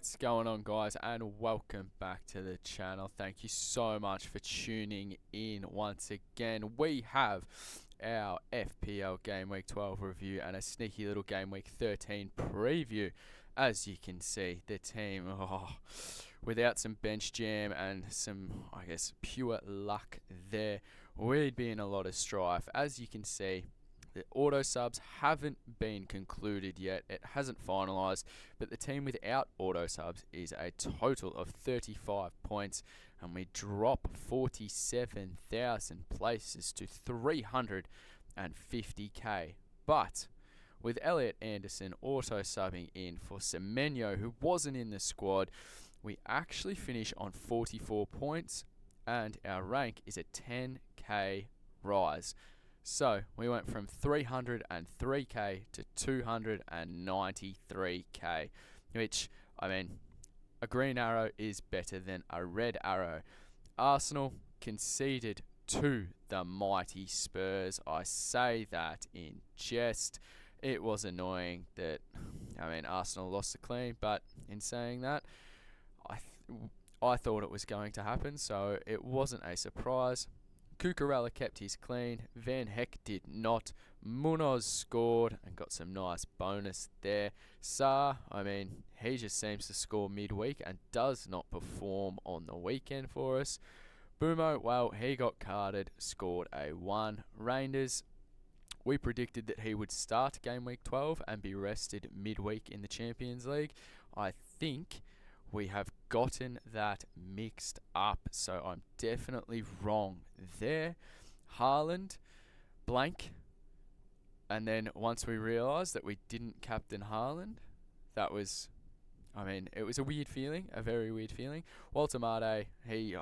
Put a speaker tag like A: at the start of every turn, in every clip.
A: What's going on, guys, and welcome back to the channel. Thank you so much for tuning in once again. We have our FPL Game Week 12 review and a sneaky little Game Week 13 preview. As you can see, the team, without some bench jam and some, I guess, pure luck there, we'd be in a lot of strife. As you can see, the auto subs haven't been concluded yet. It hasn't finalised, but the team without auto subs is a total of 35 points, and we drop 47,000 places to 350k. But with Elliot Anderson auto subbing in for Semenyo, who wasn't in the squad, we actually finish on 44 points, and our rank is a 10k rise. So we went from 303k to 293k, which, I mean, a green arrow is better than a red arrow. Arsenal conceded to the mighty Spurs. I say that in jest. It was annoying that, Arsenal lost the clean, but in saying that, I thought it was going to happen, so it wasn't a surprise. Cucurella kept his clean, Van Heck did not. Munoz scored and got some nice bonus there. Sarr, he just seems to score midweek and does not perform on the weekend for us. Bumo, well, he got carded, scored a 1. Reinders, we predicted that he would start game week 12 and be rested midweek in the Champions League. I think we have gotten that mixed up, so I'm definitely wrong there. Haaland, blank. And then once we realised that we didn't captain Haaland, that was, it was a weird feeling, a very weird feeling. Walter Marte, he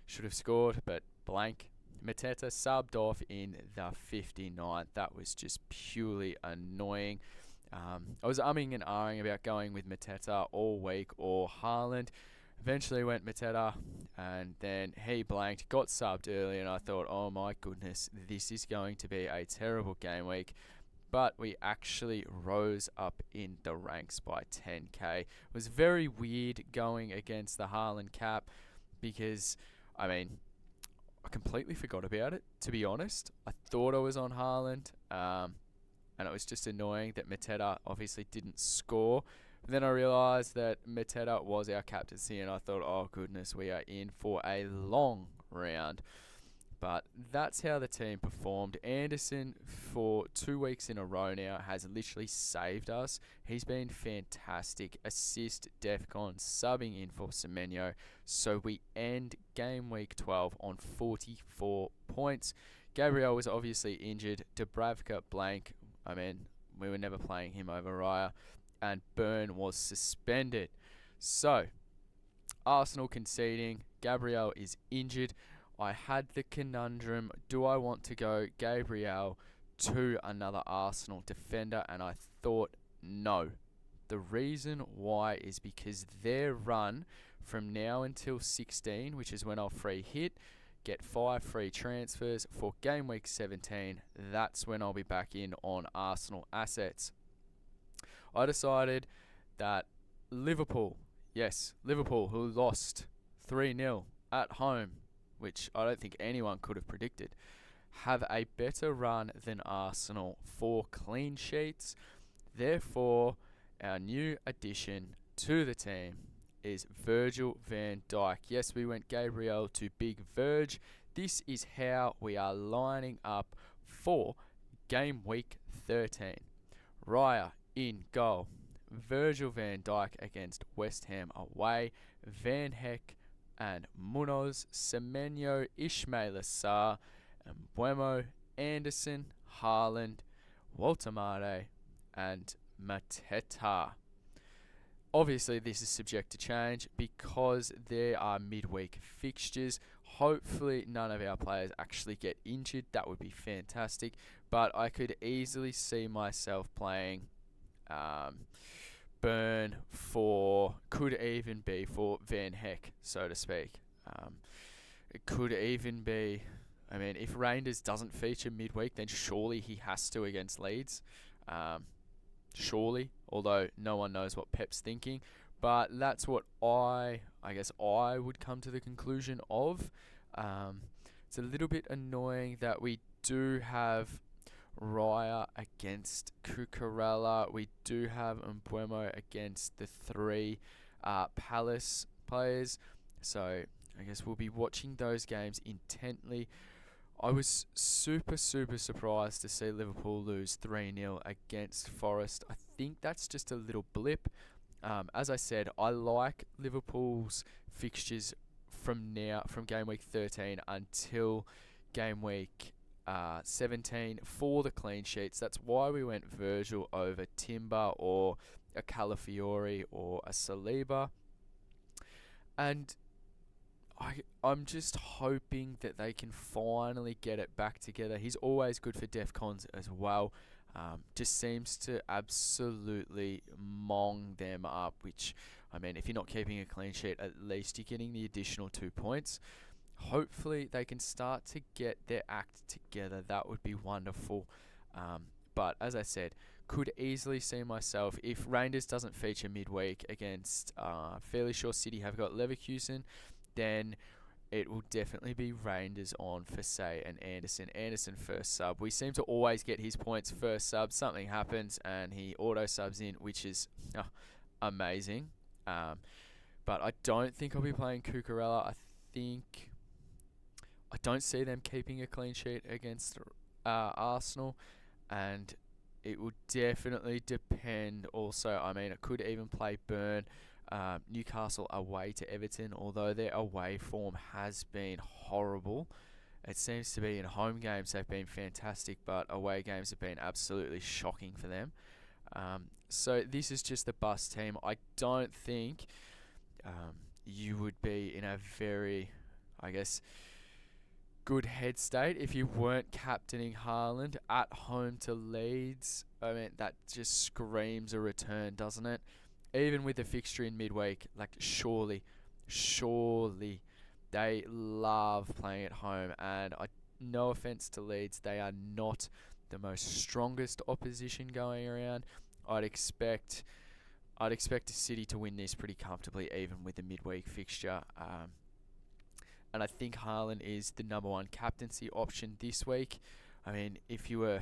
A: should have scored, but blank. Mateta subbed off in the 59th. That was just purely annoying. I was umming and ahhing about going with Mateta all week or Haaland. Eventually went Mateta, and then he blanked, got subbed early, and I thought, oh my goodness, this is going to be a terrible game week. But we actually rose up in the ranks by 10k. It was very weird going against the Haaland cap because, I completely forgot about it, to be honest. I thought I was on Haaland, and it was just annoying that Mateta obviously didn't score. But then I realised that Mateta was our captaincy, and I thought, oh goodness, we are in for a long round. But that's how the team performed. Anderson, for 2 weeks in a row now, has literally saved us. He's been fantastic. Assist, Defcon, subbing in for Semenyo. So we end game week 12 on 44 points. Gabriel was obviously injured. Dubravka blank. We were never playing him over Raya. And Burn was suspended. So, Arsenal conceding. Gabriel is injured. I had the conundrum, do I want to go Gabriel to another Arsenal defender? And I thought, no. The reason why is because their run from now until 16, which is when I'll free hit, get 5 free transfers for game week 17. That's when I'll be back in on Arsenal assets. I decided that Liverpool, who lost 3-0 at home, which I don't think anyone could have predicted, have a better run than Arsenal for clean sheets. Therefore, our new addition to the team is Virgil van Dijk. Yes, we went Gabriel to Big Virg. This is how we are lining up for game week 13. Raya in goal. Virgil van Dijk against West Ham away. Van Heck and Munoz, Semenyo, Ismail Sarr, and Buemo, Anderson, Haaland, Walter Marte, and Mateta. Obviously, this is subject to change because there are midweek fixtures. Hopefully, none of our players actually get injured. That would be fantastic. But I could easily see myself playing Burn could even be for Van Heck, so to speak. It could even be, if Reinders doesn't feature midweek, then surely he has to against Leeds. Surely, although no one knows what Pep's thinking. But that's what I guess I would come to the conclusion of. It's a little bit annoying that we do have Raya against Cucurella. We do have Mbuemo against the three Palace players. So I guess we'll be watching those games intently. I was super surprised to see Liverpool lose 3-0 against Forest. I think that's just a little blip. As I said, I like Liverpool's fixtures from game week 13 until game week 17 for the clean sheets. That's why we went Virgil over Timber or a Calafiori or a Saliba. And I'm just hoping that they can finally get it back together. He's always good for DEFCONs as well. Just seems to absolutely mong them up, which, I mean, if you're not keeping a clean sheet, at least you're getting the additional 2 points. Hopefully they can start to get their act together. That would be wonderful. But as I said, could easily see myself, if Rangers doesn't feature midweek against, fairly sure City have got Leverkusen, then it will definitely be Rangers on for, say, an Anderson. Anderson first sub. We seem to always get his points first sub. Something happens and he auto subs in, which is amazing. But I don't think I'll be playing Cucurella. I don't see them keeping a clean sheet against Arsenal, and it will definitely depend also. I mean, it could even play Burn. Newcastle away to Everton, although their away form has been horrible. It seems to be in home games they've been fantastic, but away games have been absolutely shocking for them. So this is just the bust team. I don't think you would be in a very, I guess, good head state if you weren't captaining Haaland at home to Leeds. I mean, that just screams a return, doesn't it? Even with the fixture in midweek, like surely they love playing at home. And no offense to Leeds, they are not the most strongest opposition going around. I'd expect City to win this pretty comfortably, even with the midweek fixture. And I think Haaland is the number one captaincy option this week. I mean, if you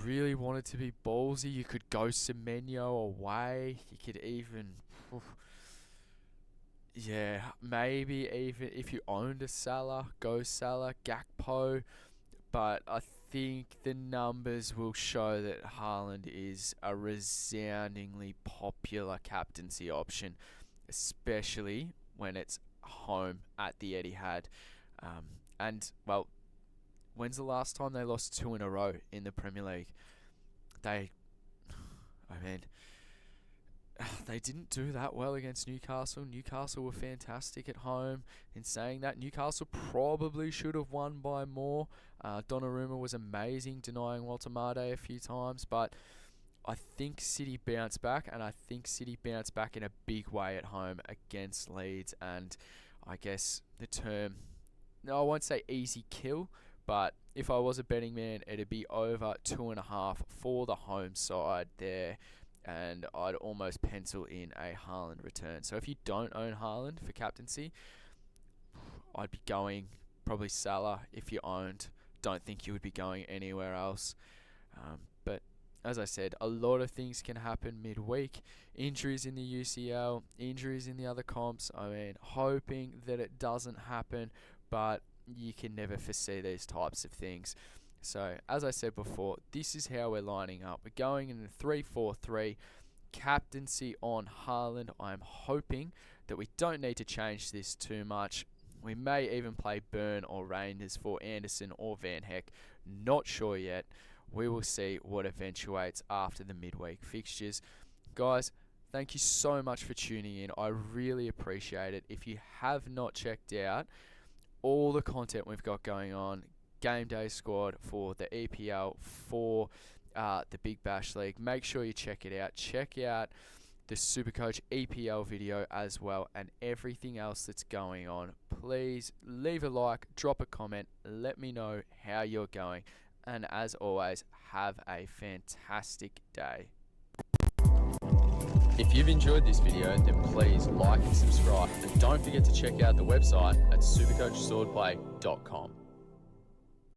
A: really wanted to be ballsy, you could go Semenyo away. You could even, maybe even if you owned a Salah, go Salah, Gakpo. But I think the numbers will show that Haaland is a resoundingly popular captaincy option, especially when it's home at the Etihad. And, well, when's the last time they lost 2 in a row in the Premier League? They didn't do that well against Newcastle. Newcastle were fantastic at home. In saying that, Newcastle probably should have won by more. Donnarumma was amazing, denying Walter Made a few times. But I think City bounced back, and I think City bounced back in a big way at home against Leeds. And I guess the term, no, I won't say easy kill, but if I was a betting man, it'd be over 2.5 for the home side there, and I'd almost pencil in a Haaland return. So if you don't own Haaland for captaincy, I'd be going probably Salah. If you owned, don't think you would be going anywhere else. But as I said, a lot of things can happen midweek. Injuries in the UCL, injuries in the other comps. I mean, hoping that it doesn't happen, but you can never foresee these types of things. So, as I said before, this is how we're lining up. We're going in a 3-4-3, captaincy on Haaland. I'm hoping that we don't need to change this too much. We may even play Burn or Rangers for Anderson or Van Heck. Not sure yet. We will see what eventuates after the midweek fixtures. Guys, thank you so much for tuning in. I really appreciate it. If you have not checked out all the content we've got going on, Game Day Squad for the EPL, for the Big Bash League, make sure you check it out. Check out the Supercoach EPL video as well, and everything else that's going on. Please leave a like, drop a comment, let me know how you're going, and as always, have a fantastic day. If you've enjoyed this video, then please like and subscribe, and don't forget to check out the website at supercoachswordplay.com.